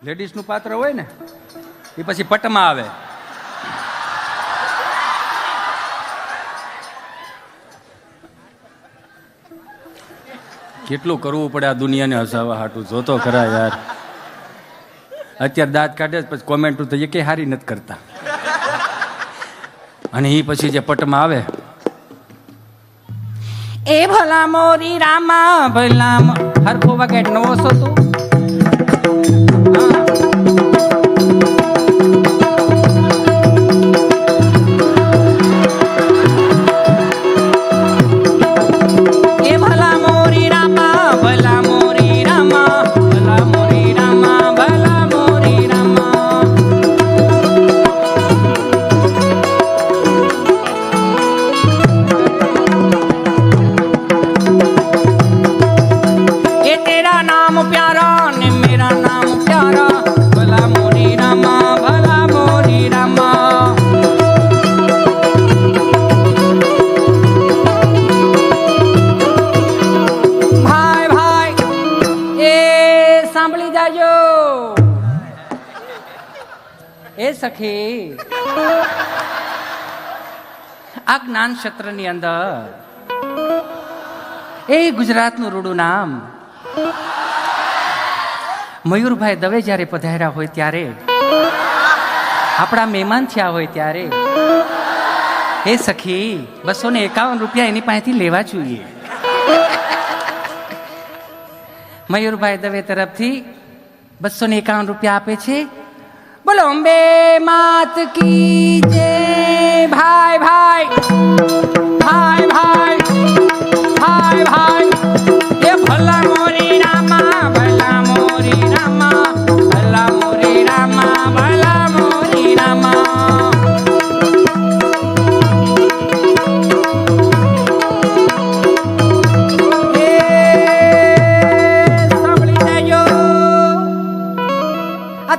લેડીઝનું પાત્ર હોય ને એ પછી પટમાં આવે. કેટલું કરવું પડે આ દુનિયાને હસાવા હાટું, જોતો ખરા યાર. અત્યારે દાંત કાઢે પછી કોમેન્ટ તો એ કઈ હારી નથી કરતા. અને એ પછી જે પટમાં આવે, એ ભલા મોરી રામા ભલા હરખો વગેટ નવો છો તું. એ સખી, આ જ્ઞાન ક્ષેત્રની અંદર એ ગુજરાતનું રૂડું નામ મયુરભાઈ દવે જ્યારે પધાર્યા હોય ત્યારે, આપણા મહેમાન થયા હોય ત્યારે, એ સખી 251 રૂપિયા એની પાસેથી લેવા જોઈએ. મયુરભાઈ દવે તરફથી 251 રૂપિયા આપે છે. બોલો અંબે માત કી જય. ભાઈ ભાઈ ભાઈ ભાઈ ભાઈ ભાઈ, એ ભલા મોરી રામા ભલા મોરી રામા ભલા મોરી રામા ભલા મોરી રામા.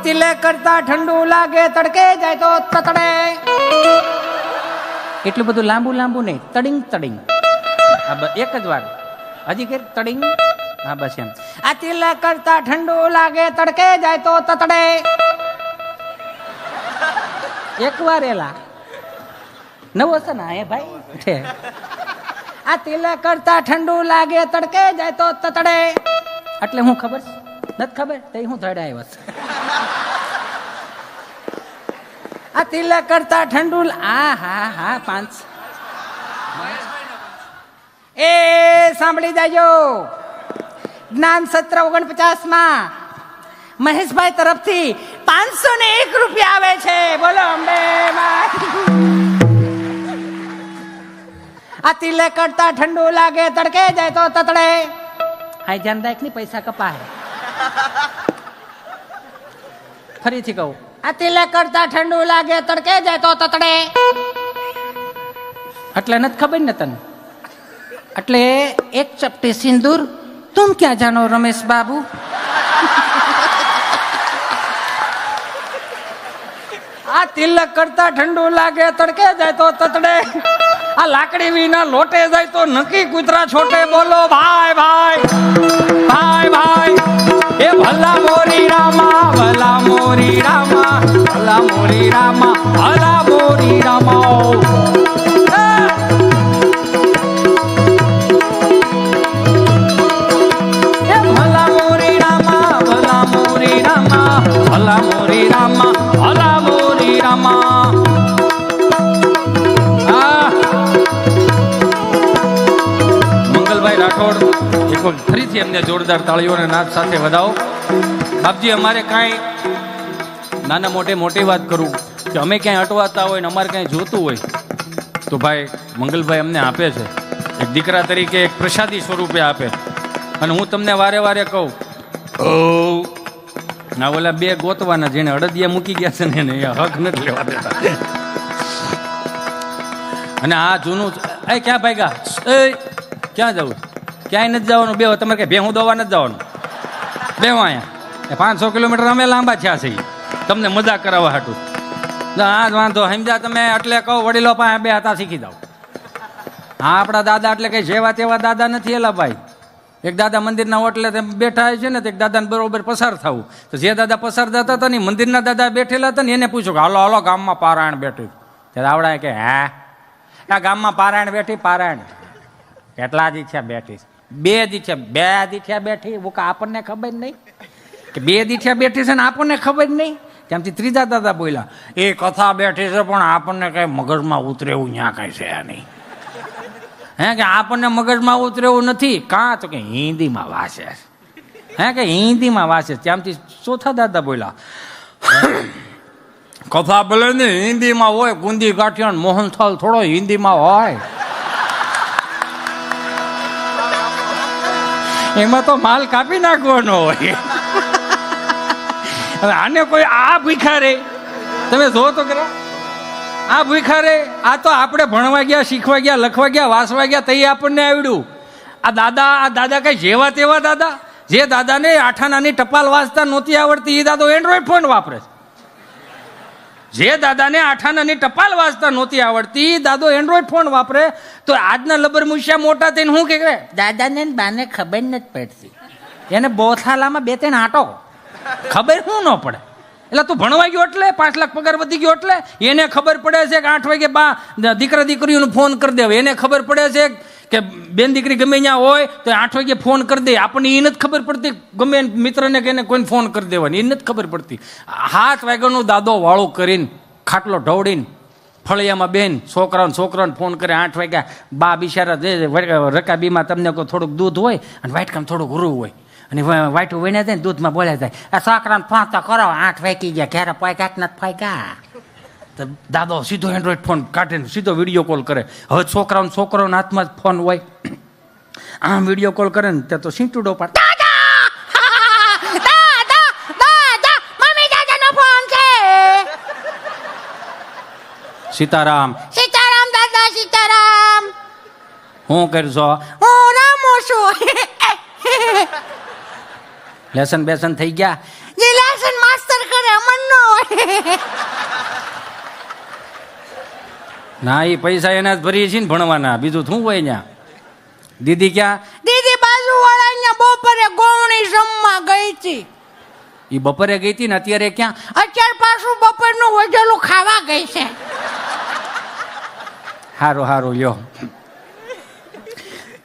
તિલક કરતા ઠંડુ લાગે, તડકે જાય તો તતડે. એટલું બધું લાંબુ લાંબુ નહીં, તડિંગ તડિંગ. એક જ વાર હજી કે તડિંગ. હા બસ એમ. આ તિલક કરતા ઠંડુ લાગે, તડકે જાય તો તતડે. એક વાર એલા નવો છે ને એ ભાઈ. આ તિલક કરતા ઠંડુ લાગે, તડકે જાય તો તતડે. એટલે હું ખબર નથી ખબર તે હું થડે આવ્યો છે. આ તિલક કરતા ઠંડુ. હા હા હા 5. એ સાંભળી જાજો, જ્ઞાન સત્ર 49 માં મહેશભાઈ તરફથી 501 રૂપિયા આવે છે. બોલો અંબે માં. આ તિલક કરતા ઠંડુ લાગે, તડકે જાય તો તતડે. આ ધ્યાન રાખ ની પૈસા કપાય. ફરીથી કહું, આ તિલક કરતા ઠંડુ લાગે, તડકે જાય તો તતડે. એટલે નથી ખબર ને તને. એટલે એક ચપટી સિંદૂર તુમ ક્યાં જાનો રમેશ બાબુ. આ તિલક કરતા ઠંડુ લાગે, તડકે જાય તો તતડે. આ લાકડી વિના લોટે જાય તો નકી કૂતરા છોટે. બોલો ભાઈ ભાઈ ભાઈ ભાઈ, એ ભલા મોરી રામા ભલા મોરી રામા ભલા મોરી રામા ભલા મોરી રામા. એ ભલા મોરી રામા ભલા મોરી રામા ભલા મોરી રામા ભલા મોરી રામા. મંગલભાઈ રાઠોડ એક વખત ફરીથી એમને જોરદાર તાળીઓના નાદ સાથે વધાવો. બાપજી, અમારે કાંઈ નાના મોટે મોટી વાત કરું કે અમે ક્યાંય અટવાતા હોય ને અમારે ક્યાંય જોતું હોય તો ભાઈ મંગલભાઈ અમને આપે છે. એક દીકરા તરીકે એક પ્રસાદી સ્વરૂપે આપે. અને હું તમને વારે વારે કહું, ના ઓલા 2 ગોતવાના જેને અડદિયા મૂકી ગયા છે ને એને હક નથી લેવા દેતા. અને આ જૂનું એ ક્યાં ભાગ્યા, એ ક્યાં જવું, ક્યાંય નથી જવાનું. બે તમારે કઈ ભેહું દોવા નથી જવાનું. બેહો અહીંયા 500 કિલોમીટર અમે લાંબા થયા છે તમને મજા કરાવવા હાટું. આ જ વાંધો સમજ્યા તમે. એટલે કહું, વડીલો પાસે 2 હાથા શીખી જાઓ. હા, આપણા દાદા એટલે કઈ જેવા તેવા દાદા નથી એલા ભાઈ. એક દાદા મંદિરના ઓટલે બેઠા છે ને તો એક દાદાને બરોબર પસાર થવું, તો જે દાદા પસાર થતા હતા ને મંદિરના દાદા બેઠેલા હતા ને એને પૂછ્યું કે હાલો હાલો ગામમાં પારાયણ બેઠું. ત્યારે આવડાય કે હે આ ગામમાં પારાયણ બેઠી? પારાયણ કેટલા દી થયા બેઠી? 2 દી થયા. 2 દી થયા બેઠી? આપણને ખબર નહીં કે 2 દી થયા બેઠી છે ને આપણને ખબર નહીં. ત્યાંથી ત્રીજા દાદા બોલ્યા એ કથા બેઠી છે પણ આપણને કઈ મગજમાં ઉતરે એવું ત્યાં કઈ છે નહીં. હે કે આપણને મગજમાં ઉતરે એવું નથી. કાં તો કે હિન્દીમાં વાંચે. હે કે હિન્દીમાં વાંચે. ત્યાંથી ચોથા દાદા બોલ્યા કથા ભલે ને હિન્દીમાં હોય, ગુંદી ગાંઠિયા મોહનથાળ થોડો હિન્દીમાં હોય. એમાં તો માલ કાપી નાખવાનો હોય. હવે આને કોઈ આ ભૂખા રે, તમે જો તો ખરા આ ભૂખા રે. આ તો આપણે ભણવા ગયા, શીખવા ગયા, લખવા ગયા, વાંચવા ગયા તઈ આપણને આવડ્યું. આ દાદા કઈ જેવા તેવા દાદા? જે દાદાને 8 આનાની ટપાલ વાંચતા નહોતી આવડતી એ દાદો એન્ડ્રોઈડ ફોન વાપરે. જે દાદાને 8 આનાની ટપાલ વાંચતા નહોતી આવડતી દાદો એન્ડ્રોઈડ ફોન વાપરે. તો આજના લબર મુશિયા મોટા થઈને શું કે દાદાને બાને ખબર નથી પડતી, એને બોથાલામાં 2-3 આંટો ખબર શું ન પડે. એટલે તું ભણવા ગયો એટલે 5 લાખ પગાર વધી ગયો એટલે એને ખબર પડે છે કે 8 વાગે દીકરા દીકરીઓને ફોન કરી દેવા. એને ખબર પડે છે કે બેન દીકરી ગમે ત્યાં હોય તો 8 વાગે ફોન કરી દે. આપણને એ નથી ખબર પડતી ગમે મિત્રને કે કોઈને ફોન કરી દેવાની એ નથી ખબર પડતી. 7 વાગ્યાનો દાદો વાળો કરીને ખાટલો ઢવડીને ફળિયામાં બેન છોકરાઓને ફોન કરે 8 વાગ્યા. બા બિચારા રકાબીમાં તમને કોઈ થોડુંક દૂધ હોય અને વાટકામાં થોડુંક રૂ હોય અને વાટું વહીને જાય ને દૂધમાં બોલ્યા જાય આ છોકરાને ફોન તો કરો 8 વાગી ગયા ઘેરે પાક્યા કે નથી પાક્યા. તો દાદો સીધો એન્ડ્રોઈડ ફોન કાઢીને સીધો વિડીયો કોલ કરે. હવે છોકરાઓના હાથમાં જ ફોન હોય. આમ વિડીયો કોલ કરે ને ત્યાં તો સીંટુડો પાડ સીતારામ સીતારામ દાદા સીતારામ. હું કરશો? હું રામો છું. લેસન બેસન થઈ ગયા? જે લેસન માસ્ટર કરે અમન નો ના એ પૈસા એના જ ભરીએ છીએ ને ભણવાના, બીજું શું હોય ત્યાં. દીદી ક્યાં? દીદી બાજુ વાળા અહીંયા બપોરે ગોવણી જમવા ગઈ હતી. એ બપોરે ગઈ હતી ને અત્યારે ક્યાં? અત્યારે પાછું બપોરનું વધેલું ખાવા ગઈ છે. હારું લ્યો.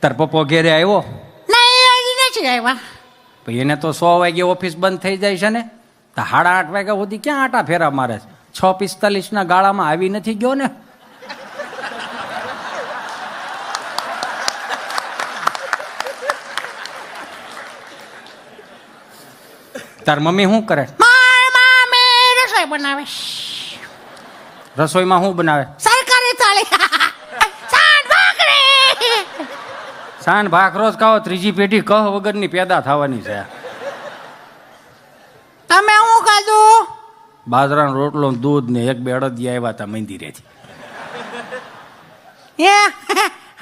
તાર પપ્પો ઘેરે આવ્યો? નહીં હજી નથી આવ્યા. એને તો 100 વાગે ઓફિસ બંધ થઈ જાય છે ને, તો 8:30 વાગ્યા સુધી ક્યાં આટા ફેરા મારે છે? 6:45 ગાળામાં આવી નથી ગયો ને. તાર મમ્મી શું કરે? રસોઈ બનાવે. રસોઈમાં શું બનાવે? સરકારી થાળી. સાંજ ભાખરો જ ખાઓ, ત્રીજી પેઢી કહ વગરની પેદા થવાની છે. તમે શું ખાધું? બાજરાનો રોટલો દૂધ ને 1-2 અડદિયા આવ્યા હતા મંદિરેથી.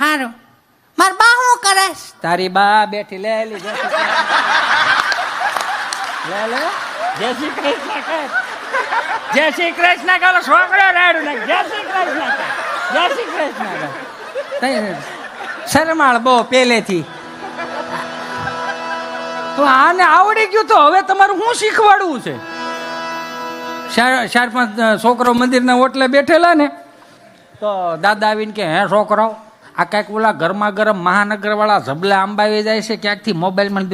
હારું. માર બા શું કરે? તારી બા બેઠી લે લે જય શ્રી કૃષ્ણ. જય શ્રી કૃષ્ણ કાલો છોકરો રાડું નાખ. જય શ્રી કૃષ્ણ. જય શ્રી કૃષ્ણ. શરમાળ બહુ પહેલેથી. આને આવડી ગયું તો હવે તમારું શું શીખવાડવું છે? 4-5 છોકરો મંદિરના ઓટલે બેઠેલા ને તો દાદા આવીને કે હે છોકરાઓ આ ક્યાંક ઓલા ગરમા ગરમ મહાનગર વાળા જબલા અંબાવી જાય છે ક્યાંકથી મોબાઈલમાં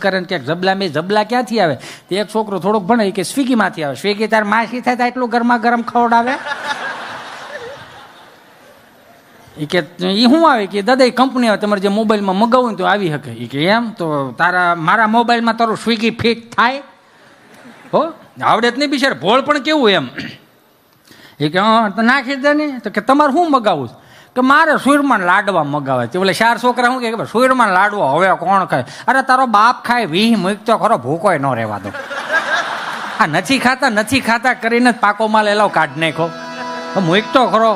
કરે ને ક્યાંક જબલા ક્યાંથી આવે? તે એક છોકરો થોડોક ભણે કે સ્વિગીમાંથી આવે. સ્વિગી તાર માસી થાય એટલું ગરમા ગરમ ખવડાવે. એ કે એ શું આવે કે દાદા એ કંપની આવે તમારે જે મોબાઈલમાં મગાવું ને તો આવી શકે. એ કે એમ તો મારા મોબાઈલમાં તારું સ્વિગી ફિટ થાય? હો આવડે જ નહીં બિચાર ભોળ પણ કેવું એમ. એ કે હા તો નાખી દે ને. તો કે તમારે શું મગાવું છે? કે મારે સુરમાં લાડવા મગાવે. તે બોલે 4 છોકરા શું કે સુરમાં લાડવા હવે કોણ ખાય? અરે તારો બાપ ખાય 20 મૂક તો ખરો, ભૂકોય ન રહેવા દો. આ નથી ખાતા કરીને પાકો માલ એલાવ કાઢ નાખો, મૂક તો ખરો.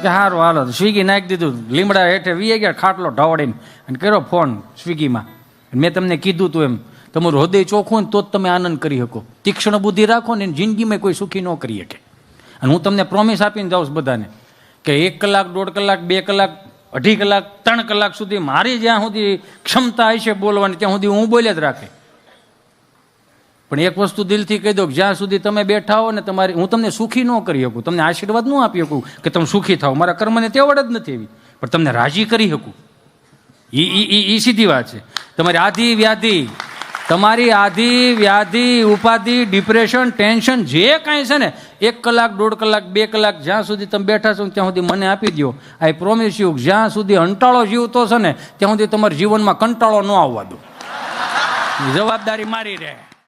કે સારું હાલો સ્વિગી નાખી દીધું. લીમડા હેઠે વી ગયા ખાટલો ઢવડીને અને કર્યો ફોન સ્વિગીમાં. મેં તમને કીધું તું એમ તમારું હૃદય ચોખ્ખું ને તો જ તમે આનંદ કરી શકો. તીક્ષ્ણ બુદ્ધિ રાખો ને જિંદગીમાં કોઈ સુખી ન કરી શકે. અને હું તમને પ્રોમિસ આપીને જાઉં બધાને કે 1 કલાક 1.5 કલાક 2 કલાક 2.5 કલાક 3 કલાક સુધી મારી જ્યાં સુધી ક્ષમતા હશે બોલવાની ત્યાં સુધી હું બોલ્યા જ રાખે. પણ એક વસ્તુ દિલથી કહી દો કે જ્યાં સુધી તમે બેઠા હો ને તમારી, હું તમને સુખી ન કરી શકું, તમને આશીર્વાદ ન આપી શકું કે તમે સુખી થાઓ, મારા કર્મને તેવડ જ નથી એવી, પણ તમને રાજી કરી શકું. એ સીધી વાત છે. તમારી આધિ વ્યાધિ ઉપાધિ ડિપ્રેશન ટેન્શન જે કાંઈ છે ને 1 કલાક 1.5 કલાક 2 કલાક જ્યાં સુધી તમે બેઠા છો ત્યાં સુધી મને આપી દો. આઈ પ્રોમિસ યુ, જ્યાં સુધી અંટાળો જીવતો છે ને ત્યાં સુધી તમારા જીવનમાં કંટાળો ન આવવા દો. જવાબદારી મારી રહે.